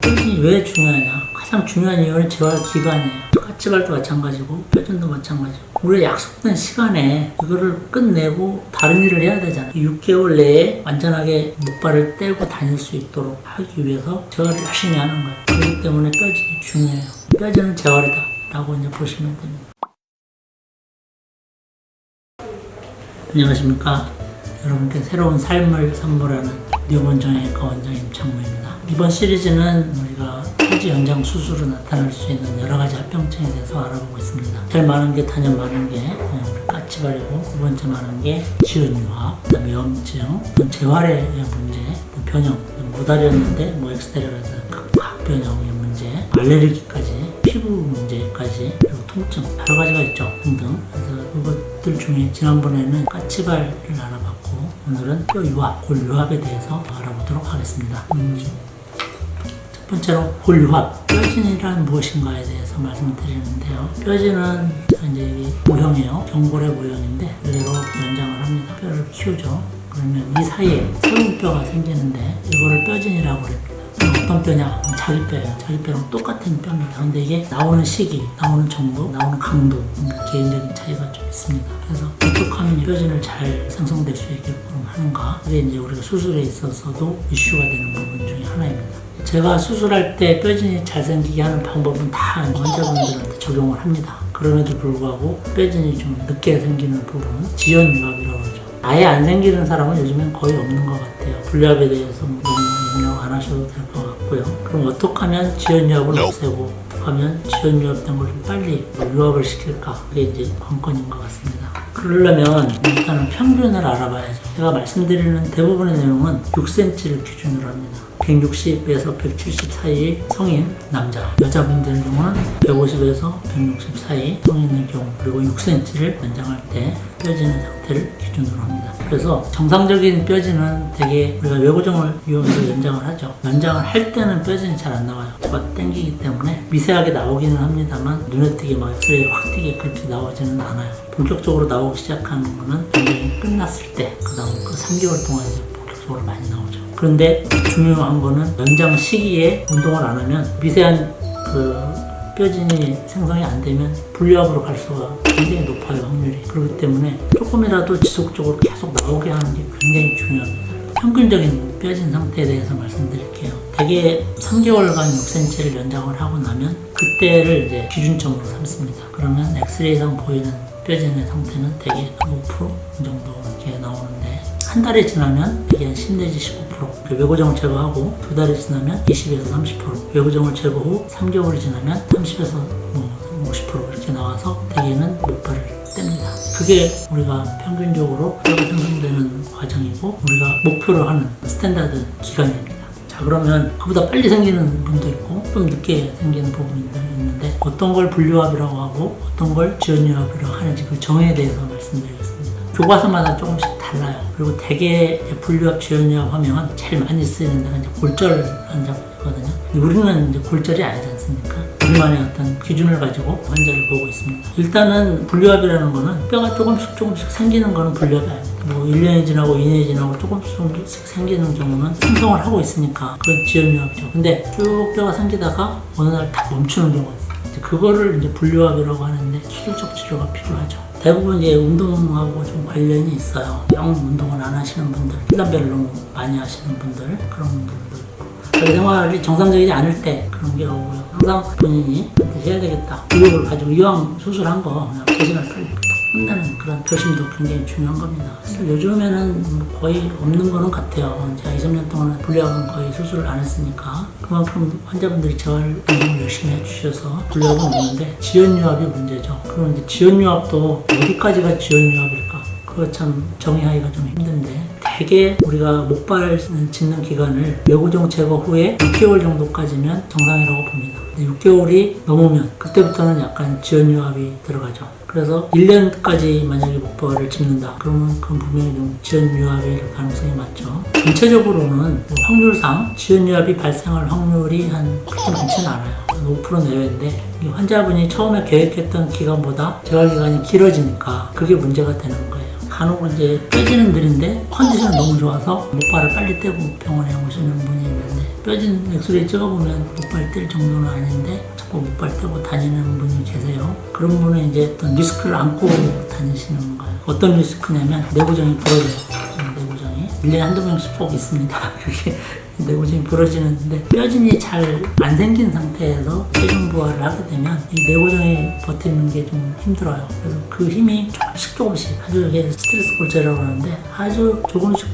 뼈진이 왜 중요하냐? 가장 중요한 이유는 재활 기간이에요. 까치발도 마찬가지고 뼈진도 마찬가지고 우리가 약속된 시간에 이거를 끝내고 다른 일을 해야 되잖아요. 6개월 내에 완전하게 목발을 떼고 다닐 수 있도록 하기 위해서 재활을 열심히 하는 거예요. 그렇기 때문에 뼈진이 중요해요. 뼈진은 재활이다 라고 이제 보시면 됩니다. 안녕하십니까. 여러분께 새로운 삶을 선물하는 뇌본정형외과 원장 임창무입니다. 이번 시리즈는 우리가 폐지 연장 수술로 나타날 수 있는 여러 가지 합병증에 대해서 알아보고 있습니다. 제일 많은 게 단연 많은 게 까치발이고, 두 번째 많은 게 지연유합, 그다음에 염증, 재활의 문제, 변형, 모달이었는데 엑스테리어라서 각변형의 문제, 알레르기까지, 피부 문제까지, 그리고 통증, 여러 가지가 있죠 등등. 그래서 그것들 중에 지난번에는 까치발을 알아봤고, 오늘은 뼈유합, 골유합에 대해서 알아보도록 하겠습니다. 첫 번째로 골유합, 뼈진이란 무엇인가에 대해서 말씀을 드리는데요. 뼈진은 이제 모형이에요. 경골의 모형인데 이대로 연장을 합니다. 뼈를 키우죠. 그러면 이 사이에 새로운 뼈가 생기는데 이거를 뼈진이라고 합니다. 어떤 뼈냐? 자기 뼈예요. 자기 뼈랑 똑같은 뼈입니다. 근데 이게 나오는 시기, 나오는 정도, 나오는 강도, 개인적인 차이가 좀 있습니다. 그래서 어떻게 하면 뼈진을 잘 생성될 수 있게끔 하는가? 그게 이제 우리가 수술에 있어서도 이슈가 되는 부분 중에 하나입니다. 제가 수술할 때 뼈진이 잘 생기게 하는 방법은 다 환자분들한테 적용을 합니다. 그럼에도 불구하고 뼈진이 좀 늦게 생기는 부분은 지연유합이라고 하죠. 아예 안 생기는 사람은 요즘엔 거의 없는 것 같아요. 불유합에 대해서 너무 염려 안 하셔도 될 것 같고요. 그럼 어떻게 하면 지연유합을 없애고, 어떻게 하면 지연유합된 걸 좀 빨리 유합을 시킬까? 그게 이제 관건인 것 같습니다. 그러려면 일단은 평균을 알아봐야죠. 제가 말씀드리는 대부분의 내용은 6cm를 기준으로 합니다. 160에서 170 사이 성인 남자, 여자분들 경우는 150에서 160 사이 성인의 경우, 그리고 6cm를 연장할 때 뼈지는 상태를 기준으로 합니다. 그래서 정상적인 뼈지는 대개 우리가 외고정을 이용해서 연장을 하죠. 연장을 할 때는 뼈지는 잘 안 나와요. 막 당기기 때문에 미세하게 나오기는 합니다만 눈에 띄게 막 엑스레이로 확 띄게 그렇게 나오지는 않아요. 본격적으로 나오기 시작하는 거는 연장이 끝났을 때, 그 다음 그 3개월 동안 이제 본격적으로 많이 나오죠. 그런데 중요한 거는 연장 시기에 운동을 안 하면 미세한 뼈진이 생성이 안 되면 불유합으로 갈 수가 굉장히 높아요, 확률이. 그렇기 때문에 조금이라도 지속적으로 계속 나오게 하는 게 굉장히 중요합니다. 평균적인 뼈진 상태에 대해서 말씀드릴게요. 대개 3개월간 6cm를 연장을 하고 나면 그때를 이제 기준점으로 삼습니다. 그러면 엑스레이상 보이는 뼈진의 상태는 대개 5% 정도 이렇게 나오는데, 한 달이 지나면 대개 한 10 내지 15%, 외고정을 제거하고 2달이 지나면 20에서 30%, 외고정을 제거 후 3개월이 지나면 30에서 50% 이렇게 나와서 대개는 목발을 뗍니다. 그게 우리가 평균적으로 뼈가 생성되는 과정이고, 우리가 목표로 하는 스탠다드 기간입니다. 자, 그러면 그보다 빨리 생기는 분도 있고 좀 늦게 생기는 부분도 있는데, 어떤 걸 분류합이라고 하고 어떤 걸 지연유합이라고 하는지 그 정의에 대해서 말씀드리겠습니다. 교과서마다 조금씩 달라요. 그리고 대개 분류합, 지연유합 하면 제일 많이 쓰이는 데가 이제 골절 환자거든요. 우리는 이제 골절이 아니지 않습니까? 우리만의 어떤 기준을 가지고 환자를 보고 있습니다. 일단은 분류합이라는 거는 뼈가 조금씩 생기는 거는 분류합이 아닙니다. 1년이 지나고 2년이 지나고 조금씩 생기는 경우는 생성을 하고 있으니까 그건 지연유합이죠. 근데 쭉 뼈가 생기다가 어느 날 딱 멈추는 경우가 있어요. 그거를 이제 분류합이라고 하는데 수술적 치료가 필요하죠. 대부분 이제 운동하고 좀 관련이 있어요. 영 운동을 안 하시는 분들, 필담배를 너무 많이 하시는 분들, 그런 분들도 있고, 생활이 정상적이지 않을 때 그런 게 오고요. 항상 본인이 해야 되겠다, 의욕을 가지고 이왕 수술한 거 그냥 대신할 빨리 끝나는 그런 결심도 굉장히 중요한 겁니다. 그래서 요즘에는 거의 없는 거는 같아요. 제가 20년 동안 분류합은 거의 수술을 안 했으니까 그만큼 환자분들이 재활 운동을 열심히 해주셔서 분류합은 없는데, 지연유합이 문제죠. 그럼 이제 지연유합도 어디까지가 지연유합일까? 그거 참 정의하기가 좀 힘든데, 대개 우리가 목발을 짓는 기간을 외고정 제거 후에 6개월 정도까지면 정상이라고 봅니다. 6개월이 넘으면 그때부터는 약간 지연유합이 들어가죠. 그래서 1년까지 만약에 목발을 짚는다, 그러면 그건 분명히 좀 지연유합일 가능성이 많죠. 전체적으로는 확률상 지연유합이 발생할 확률이 그렇게 많지는 않아요. 5% 내외인데, 환자분이 처음에 계획했던 기간보다 재활 기간이 길어지니까 그게 문제가 되는 거예요. 간혹 이제 뼈지는 느린데 컨디션이 너무 좋아서 목발을 빨리 떼고 병원에 오시는 분이 있는데, 뼈진 엑스레이 찍어보면 목발 뗄 정도는 아닌데 자꾸 목발 떼고 다니는 분이 계세요. 그런 분은 이제 어떤 리스크를 안고 다니시는 거예요. 어떤 리스크냐면 내구정이 부러져요. 내구정이 1년에 한두 명씩 꼭 있습니다. 그게 내구정이 부러지는데 뼈진이 잘 안 생긴 상태에서 체중 부하를 하게 되면 이 내구정이 버티는 게 좀 힘들어요. 그래서 그 힘이 조금씩 아주 이게 스트레스 골절이라고 하는데 아주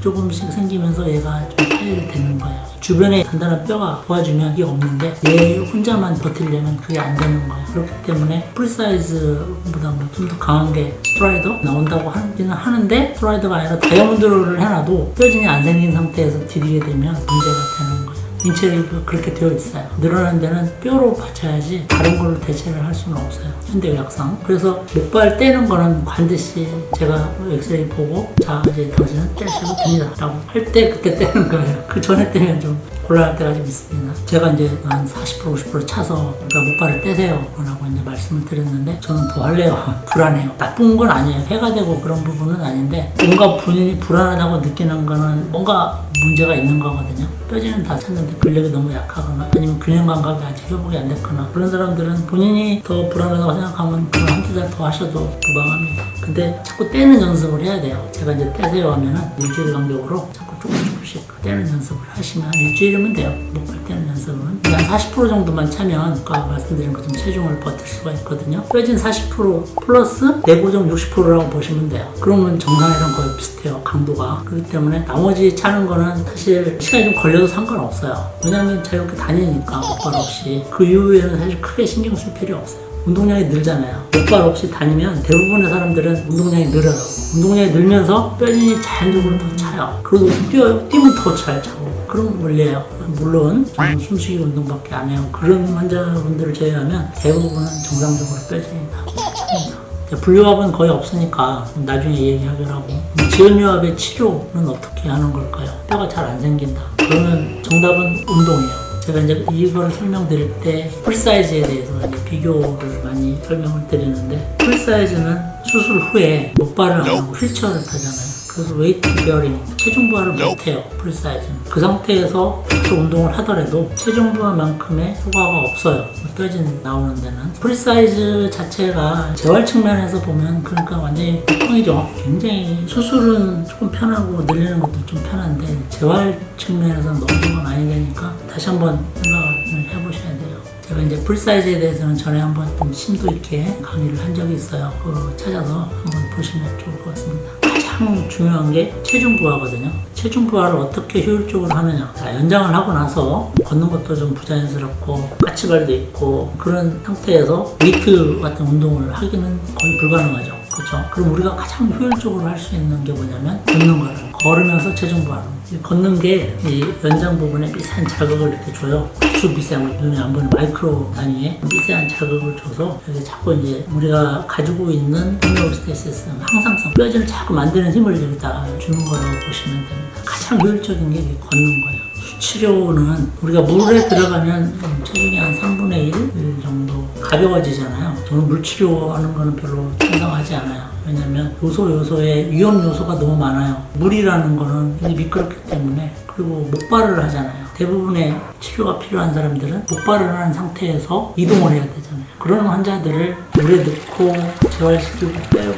조금씩 생기면서 얘가 좀 파열이 되는 거예요. 주변에 단단한 뼈가 도와주면 이게 없는데 얘 혼자만 버티려면 그게 안 되는 거예요. 그렇기 때문에 프리사이즈보다 좀 더 강한 게 스트라이더 나온다고 하기는 하는데 스트라이더가 아니라 다이아몬드를 해놔도 뼈진이 안 생긴 상태에서 디디게 되면 문제가 되는 거예요. 인체가 그렇게 되어 있어요. 늘어난 데는 뼈로 받쳐야지 다른 걸로 대체를 할 수는 없어요. 현대의학상. 그래서 목발 떼는 거는 반드시 제가 엑스레이 보고 자 이제 당신은 떼셔도 됩니다 라고 할 때 그때 떼는 거예요. 그 전에 떼면 좀 곤란할 때가 좀 있습니다. 제가 이제 한 40% 50% 차서 그러니까 목발을 떼세요 라고 이제 말씀을 드렸는데 저는 더 할래요. 불안해요. 나쁜 건 아니에요. 해가 되고 그런 부분은 아닌데 뭔가 본인이 불안하다고 느끼는 거는 뭔가 문제가 있는 거거든요. 뼈지는 다 찼는데 근력이 너무 약하거나 아니면 균형 감각이 아직 회복이 안 됐거나 그런 사람들은 본인이 더 불안하다고 생각하면 그걸 한두 달 더 하셔도 무방합니다. 근데 자꾸 떼는 연습을 해야 돼요. 제가 이제 떼세요 하면은 일주일 간격으로 자꾸 조금씩 떼는 연습을 하시면 한 일주일이면 돼요. 목발 떼는 연습은 한 40% 정도만 차면 아까 말씀드린 것처럼 체중을 버틸 수가 있거든요. 뼈진 40% 플러스 내고정 60%라고 보시면 돼요. 그러면 정상이랑 거의 비슷해요. 강도가. 그렇기 때문에 나머지 차는 거는 사실 시간이 좀 걸려도 상관없어요. 왜냐면 자유롭게 다니니까 목발 없이 그 이후에는 사실 크게 신경 쓸 필요 없어요. 운동량이 늘잖아요. 목발 없이 다니면 대부분의 사람들은 운동량이 늘어요. 운동량이 늘면서 뼈진이 자연적으로 더 차요. 그리고 뛰면 더 잘 차고 그런 원리예요. 물론 저는 숨쉬기 운동밖에 안 해요. 그런 환자분들을 제외하면 대부분은 정상적으로 뼈진이 다 잘 찹니다. 분류압은 거의 없으니까 나중에 얘기하기로 하고 지연유압의 치료는 어떻게 하는 걸까요? 뼈가 잘 안 생긴다. 그러면 정답은 운동이에요. 제가 이제 이걸 설명드릴 때 풀사이즈에 대해서 이제 비교를 많이 설명을 드리는데 풀사이즈는 수술 후에 목발을 안 하고 휠체어를 타잖아요. 그래서 웨이트 베어링, 체중 부하를 못해요. 풀사이즈는. 그 상태에서 운동을 하더라도 체중 부하만큼의 효과가 없어요. 뼈진 나오는 데는. 프리사이즈 자체가 재활 측면에서 보면 그러니까 완전히 보통이죠. 굉장히 수술은 조금 편하고 늘리는 것도 좀 편한데 재활 측면에서는 너무 좀 많이 되니까 다시 한번 생각을 해보셔야 돼요. 제가 이제 프리사이즈에 대해서는 전에 한번 좀 심도 있게 강의를 한 적이 있어요. 그거 찾아서 한번 보시면 좋을 것 같습니다. 가장 중요한 게 체중 부하거든요. 체중 부하를 어떻게 효율적으로 하느냐. 자, 연장을 하고 나서 걷는 것도 좀 부자연스럽고 까치발도 있고 그런 상태에서 웨이트 같은 운동을 하기는 거의 불가능하죠. 그렇죠? 그럼 우리가 가장 효율적으로 할 수 있는 게 뭐냐면 걷는 거예요. 걸으면서 체중 부하는 걷는 게 이 연장 부분에 미세한 자극을 이렇게 줘요. 아주 미세한 눈에 안 보이는 마이크로 단위의 미세한 자극을 줘서 여기 자꾸 이제 우리가 가지고 있는 호메오스테시스 항상성 뼈질을 자꾸 만드는 힘을 여기다 주는 거라고 보시면 됩니다. 가장 효율적인 게 걷는 거예요. 수치료는 우리가 물에 들어가면 체중이 한 3분의 1 정도 가벼워지잖아요. 저는 물치료하는 거는 별로 찬성하지 않아요. 왜냐면 요소에 위험 요소가 너무 많아요. 물이라는 거는 굉장히 미끄럽기 때문에 그리고 목발을 하잖아요. 대부분의 치료가 필요한 사람들은 목발을 한 상태에서 이동을 해야 되잖아요. 그런 환자들을 물에 넣고 재활시키고 빼고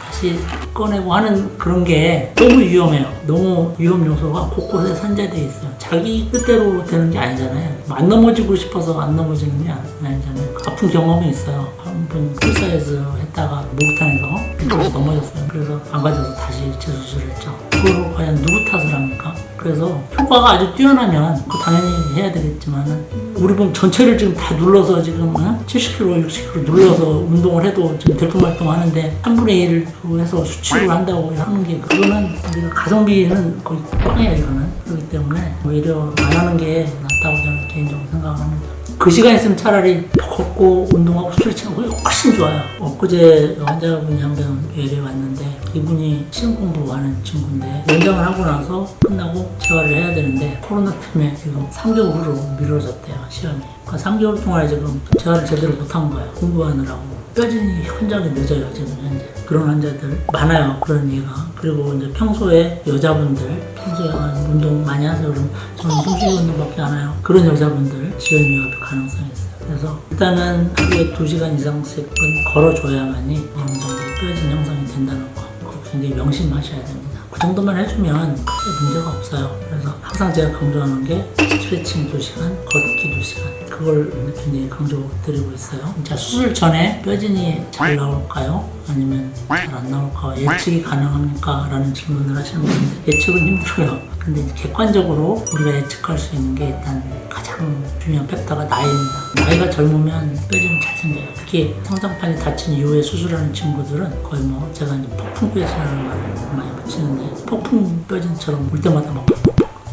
다시 꺼내고 하는 그런 게 너무 위험해요. 너무 위험 요소가 곳곳에 산재되어 있어요. 자기 뜻대로 되는 게 아니잖아요. 안 넘어지고 싶어서 안 넘어지는 게 아니잖아요. 아픈 경험이 있어요. 한 번 풀사이즈 했다가 목욕탕에서 넘어졌어요. 그래서 안 가져서 다시 재수술을 했죠. 그걸 과연 누구 탓을 합니까? 그래서 효과가 아주 뛰어나면 당연히 해야 되겠지만 우리 몸 전체를 지금 다 눌러서 지금 70kg, 60kg 눌러서 운동을 해도 지금 들품활동 하는데 3분의 1을 해서 수치를 한다고 하는 게 그거는 우리가 가성비는 거의 꽝이에요. 이거는. 그렇기 때문에 오히려 안 하는 게 낫다고 저는 개인적으로 생각을 합니다. 그 시간 있으면 차라리 걷고 운동하고 스트레칭하고 훨씬 좋아요. 엊그제 환자분이 한 번 외래 왔는데 이분이 시험 공부하는 친구인데 연장을 하고 나서 끝나고 재활을 해야 되는데 코로나 때문에 지금 3개월 후로 미뤄졌대요. 시험이. 그러니까 3개월 동안에 지금 재활을 제대로 못한 거예요. 공부하느라고. 뼈진이 현저하게 늦어요, 지금 현재. 그런 환자들 많아요, 그런 얘가. 그리고 이제 평소에 여자분들, 평소에 운동 많이 하세요. 그럼 저는 숨쉬기 운동밖에 안 해요. 그런 여자분들 지연유압의 가능성이 있어요. 그래서 일단은 하루에 2시간 이상씩은 걸어줘야만이 어느 정도 뼈진 형성이 된다는 거. 그거 굉장히 명심하셔야 됩니다. 그 정도만 해주면 크게 문제가 없어요. 그래서 항상 제가 강조하는 게 스트레칭 2시간, 걷기 2시간. 그걸 굉장히 강조드리고 있어요. 자, 수술 전에 뼈진이 잘 나올까요? 아니면 잘 안 나올까? 예측이 가능합니까? 라는 질문을 하시는 분인데 예측은 힘들어요. 근데 이제 객관적으로 우리가 예측할 수 있는 게 일단 가장 중요한 팩터가 나이입니다. 나이가 젊으면 뼈진이 잘 생겨요. 특히 성장판이 다친 이후에 수술하는 친구들은 거의 뭐 제가 이제 폭풍 뼈진이라는 말을 많이 붙이는데 폭풍 뼈진처럼 올 때마다 막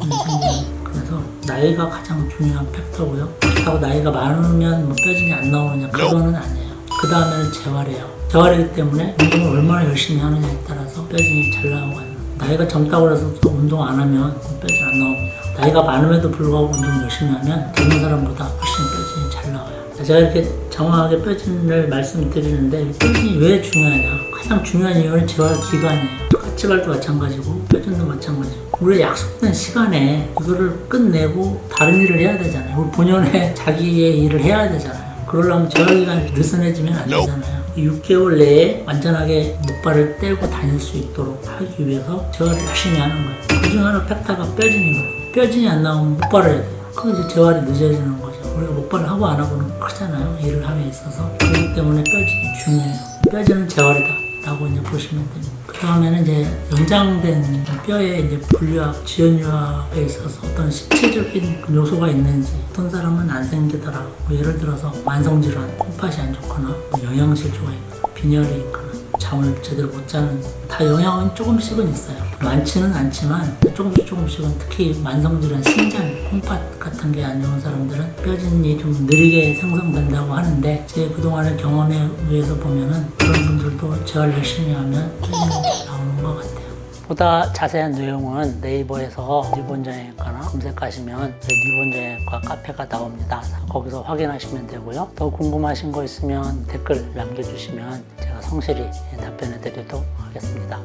생겨요. 그래서 나이가 가장 중요한 팩터고요. 그렇다고 나이가 많으면 뭐 뼈진이 안 나오느냐 그거는 아니에요. 그 다음에는 재활이에요. 재활이기 때문에 운동을 얼마나 열심히 하느냐에 따라서 뼈진이 잘 나오고 안 나와요. 나이가 젊다고 해서 또 운동 안 하면 뼈진 안 나옵니다. 나이가 많음에도 불구하고 운동 열심히 하면 젊은 사람보다 훨씬 뼈진이 잘 나와요. 제가 이렇게 정확하게 뼈진을 말씀드리는데 뼈진이 왜 중요하냐? 가장 중요한 이유는 재활 기간이에요. 까치발도 마찬가지고 뼈진도 마찬가지고 우리 약속된 시간에 이거를 끝내고 다른 일을 해야 되잖아요. 우리 본연의 자기의 일을 해야 되잖아요. 그러려면 재활기간이 느슨해지면 안 되잖아요. 6개월 내에 완전하게 목발을 떼고 다닐 수 있도록 하기 위해서 재활을 열심히 하는 거예요. 그 중 하나 팩터가 뼈진이거든요. 뼈진이 안 나오면 목발을 해야 돼요. 그럼 이제 재활이 늦어지는 거죠. 우리가 목발을 하고 안 하고는 크잖아요. 일을 함에 있어서. 그렇기 때문에 뼈진이 중요해요. 뼈진은 재활이다 라고 이제 보시면 됩니다. 그 다음에는 이제 연장된 뼈의 이제 분류학, 지연유압에 있어서 어떤 신체적인 요소가 있는지, 어떤 사람은 안 생기더라. 뭐 예를 들어서 만성질환, 콩팥이 안 좋거나, 뭐 영양실조가 있거나, 빈혈이 있거나, 잠을 제대로 못 자는, 다 영향은 조금씩은 있어요. 많지는 않지만 조금씩은 특히 만성질환, 신장, 콩팥 같은 게 안 좋은 사람들은 뼈진이 좀 느리게 생성된다고 하는데 제 그동안의 경험에 의해서 보면은 그런 분들도 재활 열심히 하면 뼈진이 잘 나오는 것 같아요. 보다 자세한 내용은 네이버에서 뉴본정형외과나 검색하시면 뉴본정형외과 카페가 나옵니다. 거기서 확인하시면 되고요. 더 궁금하신 거 있으면 댓글 남겨주시면 제가 성실히 답변해 드리도록 하겠습니다.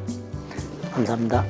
감사합니다.